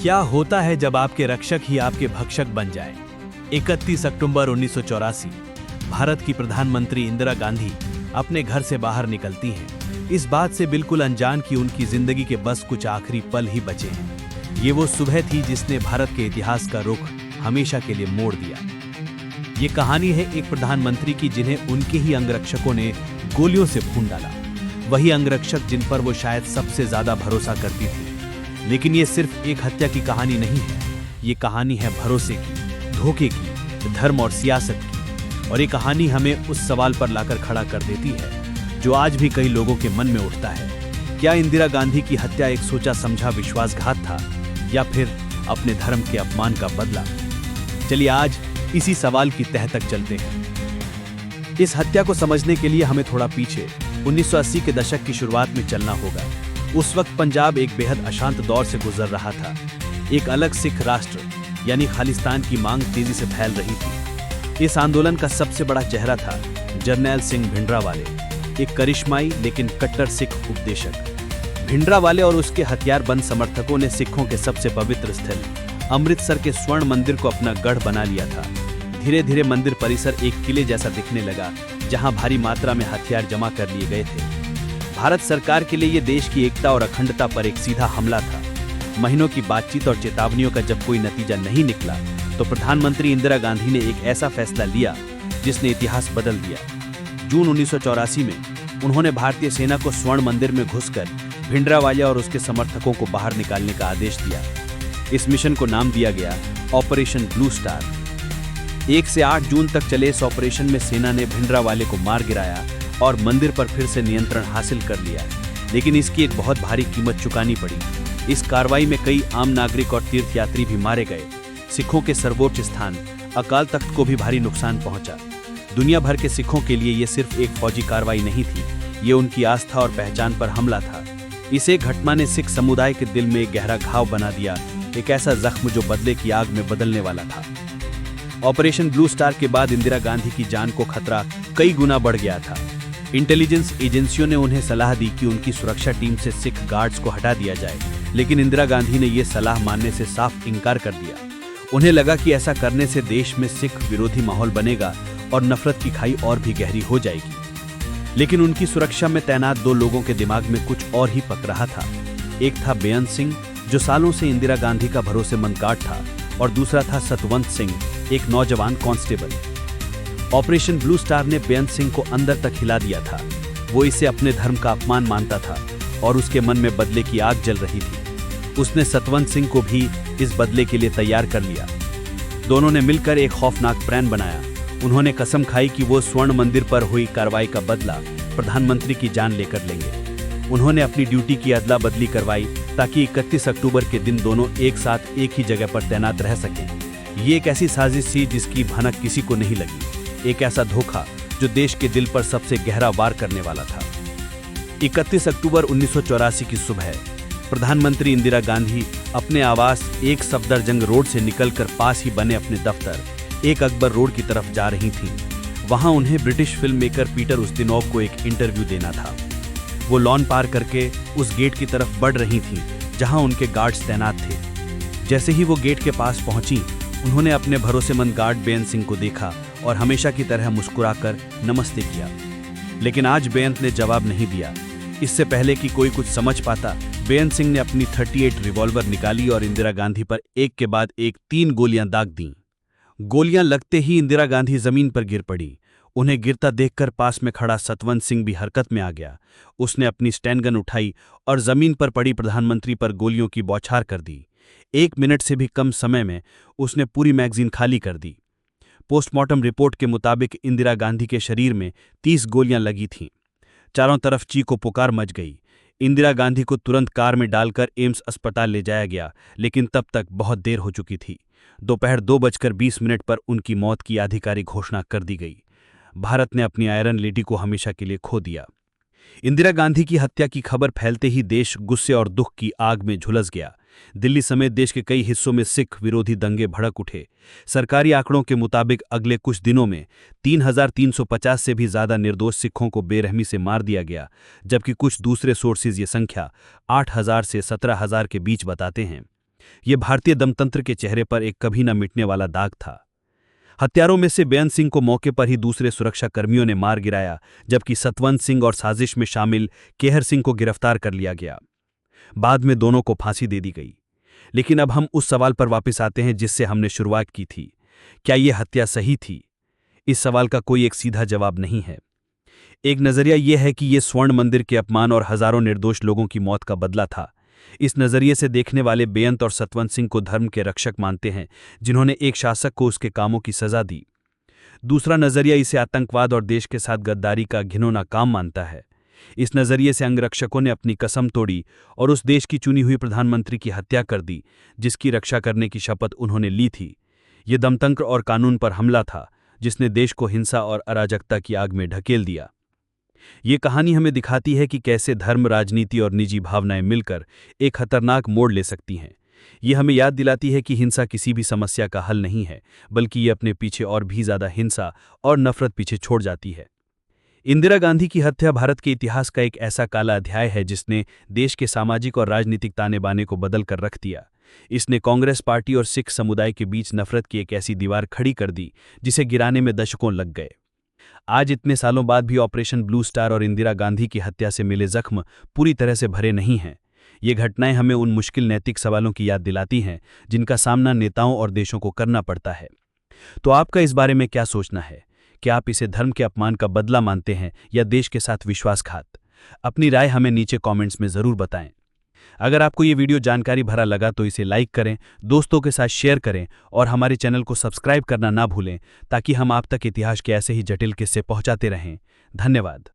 क्या होता है जब आपके रक्षक ही आपके भक्षक बन जाए। 31 अक्टूबर 1984 भारत की प्रधानमंत्री इंदिरा गांधी अपने घर से बाहर निकलती हैं, इस बात से बिल्कुल अनजान कि उनकी जिंदगी के बस कुछ आखिरी पल ही बचे हैं। ये वो सुबह थी जिसने भारत के इतिहास का रुख हमेशा के लिए मोड़ दिया। ये कहानी है एक प्रधानमंत्री की जिन्हें उनके ही अंगरक्षकों ने गोलियों से भून डाला, वही अंगरक्षक जिन पर वो शायद सबसे ज्यादा भरोसा करती थी। लेकिन ये सिर्फ एक हत्या की कहानी नहीं है, ये कहानी है भरोसे की, धोखे की, धर्म और सियासत की। और ये कहानी हमें उस सवाल पर लाकर खड़ा कर देती है जो आज भी कई लोगों के मन में उठता है, क्या इंदिरा गांधी की हत्या एक सोचा समझा विश्वासघात था या फिर अपने धर्म के अपमान का बदला। चलिए आज इसी सवाल की तह तक चलते हैं। इस हत्या को समझने के लिए हमें थोड़ा पीछे 1980 के दशक की शुरुआत में चलना होगा। उस वक्त पंजाब एक बेहद अशांत दौर से गुजर रहा था। एक अलग सिख राष्ट्र यानी खालिस्तान की मांग तेजी से फैल रही थी। इस आंदोलन का सबसे बड़ा चेहरा था जरनैल सिंह भिंडरावाले, एक करिश्माई लेकिन कट्टर सिख उपदेशक। भिंडरावाले और उसके हथियारबंद समर्थकों ने सिखों के सबसे पवित्र स्थल अमृतसर के स्वर्ण मंदिर को अपना गढ़ बना लिया था। धीरे धीरे मंदिर परिसर एक किले जैसा दिखने लगा, जहां भारी मात्रा में हथियार जमा कर लिए गए थे। भारत सरकार के लिए यह देश की एकता और अखंडता पर एक सीधा हमला था। महीनों की बातचीत और चेतावनियों का जब कोई नतीजा नहीं निकला तो प्रधानमंत्री इंदिरा गांधी ने एक ऐसा फैसला लिया जिसने इतिहास बदल दिया। जून 1984 में उन्होंने भारतीय सेना को स्वर्ण मंदिर में घुसकर भिंडरावाले और उसके समर्थकों को बाहर निकालने का आदेश दिया। इस मिशन को नाम दिया गया ऑपरेशन ब्लू स्टार। 1 से 8 जून तक चले इस ऑपरेशन में सेना ने भिंडरावाले को मार गिराया और मंदिर पर फिर से नियंत्रण हासिल कर लिया। लेकिन इसकी एक बहुत भारी कीमत चुकानी पड़ी। इस कार्रवाई में कई आम नागरिक और तीर्थयात्री भी मारे गए। सिखों के सर्वोच्च स्थान अकाल तख्त को भी भारी नुकसान पहुंचा। दुनिया भर के सिखों के लिए यह सिर्फ एक फौजी कार्रवाई नहीं थी, ये उनकी आस्था और पहचान पर हमला था। इस एक घटना ने सिख समुदाय के दिल में एक गहरा घाव बना दिया, एक ऐसा जख्म जो बदले की आग में बदलने वाला था। ऑपरेशन ब्लू स्टार के बाद इंदिरा गांधी की जान को खतरा कई गुना बढ़ गया था। इंटेलिजेंस एजेंसियों ने उन्हें सलाह दी कि उनकी सुरक्षा टीम से सिख गार्ड्स को हटा दिया जाए, लेकिन इंदिरा गांधी ने यह सलाह मानने से साफ इनकार कर दिया। उन्हें लगा कि ऐसा करने से देश में सिख विरोधी माहौल बनेगा और नफरत की खाई और भी गहरी हो जाएगी। लेकिन उनकी सुरक्षा में तैनात 2 लोगों के दिमाग में कुछ और ही पक रहा था। एक था बेअंत सिंह, जो सालों से इंदिरा गांधी का भरोसेमंद गार्ड था, और दूसरा था सतवंत सिंह, एक नौजवान कांस्टेबल। ऑपरेशन ब्लू स्टार ने बेअंत सिंह को अंदर तक हिला दिया था। वो इसे अपने धर्म का अपमान मानता था और उसके मन में बदले की आग जल रही थी। उसने सतवंत सिंह को भी इस बदले के लिए तैयार कर लिया। दोनों ने मिलकर एक खौफनाक प्लान बनाया। उन्होंने कसम खाई कि वो स्वर्ण मंदिर पर हुई कार्रवाई का बदला प्रधानमंत्री की जान लेकर लेंगे। उन्होंने अपनी ड्यूटी की अदला बदली करवाई ताकि 31 अक्टूबर के दिन दोनों एक साथ एक ही जगह पर तैनात रह सकें। ये एक ऐसी साजिश थी जिसकी भनक किसी को नहीं लगी, एक ऐसा धोखा जो देश के दिल पर सबसे गहरा वार करने वाला था। 31 अक्टूबर 1984 की सुबह प्रधानमंत्री इंदिरा गांधी अपने आवास एक सफदरजंग रोड से निकलकर पास ही बने अपने दफ्तर एक अकबर रोड की तरफ जा रही थीं। वहां उन्हें ब्रिटिश फिल्म मेकर पीटर उस्तिनोव को एक इंटरव्यू देना था। वो लॉन पार करके उस गेट की तरफ बढ़ रही थीं जहां उनके गार्ड्स तैनात थे। जैसे ही वो गेट के पास पहुंची, उन्होंने अपने भरोसेमंद गार्ड बेअंत सिंह को देखा और हमेशा की तरह मुस्कुराकर नमस्ते किया। लेकिन आज बेअंत ने जवाब नहीं दिया। इससे पहले कि कोई कुछ समझ पाता, बेअंत सिंह ने अपनी 38 रिवॉल्वर निकाली और इंदिरा गांधी पर एक के बाद एक 3 गोलियां दाग दीं। गोलियां लगते ही इंदिरा गांधी जमीन पर गिर पड़ी। उन्हें गिरता देखकर पास में खड़ा सतवंत सिंह भी हरकत में आ गया। उसने अपनी स्टैंडगन उठाई और जमीन पर पड़ी प्रधानमंत्री पर गोलियों की बौछार कर दी। 1 मिनट से भी कम समय में उसने पूरी मैगजीन खाली कर दी। पोस्टमार्टम रिपोर्ट के मुताबिक इंदिरा गांधी के शरीर में 30 गोलियां लगी थीं। चारों तरफ चीखो पुकार मच गई। इंदिरा गांधी को तुरंत कार में डालकर एम्स अस्पताल ले जाया गया, लेकिन तब तक बहुत देर हो चुकी थी। दोपहर 2:20 पर उनकी मौत की आधिकारिक घोषणा कर दी गई। भारत ने अपनी आयरन लेडी को हमेशा के लिए खो दिया। इंदिरा गांधी की हत्या की खबर फैलते ही देश गुस्से और दुख की आग में झुलस गया। दिल्ली समेत देश के कई हिस्सों में सिख विरोधी दंगे भड़क उठे। सरकारी आंकड़ों के मुताबिक अगले कुछ दिनों में 3,350 से भी ज्यादा निर्दोष सिखों को बेरहमी से मार दिया गया, जबकि कुछ दूसरे सोर्सेज ये संख्या 8,000 से 17,000 के बीच बताते हैं। ये भारतीय दमतंत्र के चेहरे पर एक कभी न मिटने वाला दाग था। हत्यारों में से बेअंत सिंह को मौके पर ही दूसरे सुरक्षा कर्मियों ने मार गिराया, जबकि सतवंत सिंह और साजिश में शामिल केहर सिंह को गिरफ्तार कर लिया गया। बाद में दोनों को फांसी दे दी गई। लेकिन अब हम उस सवाल पर वापस आते हैं जिससे हमने शुरुआत की थी। क्या यह हत्या सही थी? इस सवाल का कोई एक सीधा जवाब नहीं है। एक नजरिया यह है कि यह स्वर्ण मंदिर के अपमान और हजारों निर्दोष लोगों की मौत का बदला था। इस नजरिए से देखने वाले बेअंत और सतवंत सिंह को धर्म के रक्षक मानते हैं, जिन्होंने एक शासक को उसके कामों की सजा दी। दूसरा नजरिया इसे आतंकवाद और देश के साथ गद्दारी का घिनौना काम मानता है। इस नजरिए से अंगरक्षकों ने अपनी कसम तोड़ी और उस देश की चुनी हुई प्रधानमंत्री की हत्या कर दी, जिसकी रक्षा करने की शपथ उन्होंने ली थी। ये दमतंत्र और कानून पर हमला था, जिसने देश को हिंसा और अराजकता की आग में ढकेल दिया। ये कहानी हमें दिखाती है कि कैसे धर्म, राजनीति और निजी भावनाएं मिलकर एक खतरनाक मोड़ ले सकती हैं। ये हमें याद दिलाती है कि हिंसा किसी भी समस्या का हल नहीं है, बल्कि ये अपने पीछे और भी ज्यादा हिंसा और नफरत पीछे छोड़ जाती है। इंदिरा गांधी की हत्या भारत के इतिहास का एक ऐसा काला अध्याय है जिसने देश के सामाजिक और राजनीतिक ताने बाने को बदल कर रख दिया। इसने कांग्रेस पार्टी और सिख समुदाय के बीच नफरत की एक ऐसी दीवार खड़ी कर दी जिसे गिराने में दशकों लग गए। आज इतने सालों बाद भी ऑपरेशन ब्लू स्टार और इंदिरा गांधी की हत्या से मिले जख्म पूरी तरह से भरे नहीं हैं। ये घटनाएं हमें उन मुश्किल नैतिक सवालों की याद दिलाती हैं जिनका सामना नेताओं और देशों को करना पड़ता है। तो आपका इस बारे में क्या सोचना है? क्या आप इसे धर्म के अपमान का बदला मानते हैं या देश के साथ विश्वासघात? अपनी राय हमें नीचे कमेंट्स में जरूर बताएं। अगर आपको ये वीडियो जानकारी भरा लगा तो इसे लाइक करें, दोस्तों के साथ शेयर करें और हमारे चैनल को सब्सक्राइब करना ना भूलें, ताकि हम आप तक इतिहास के ऐसे ही जटिल किस्से पहुंचाते रहें। धन्यवाद।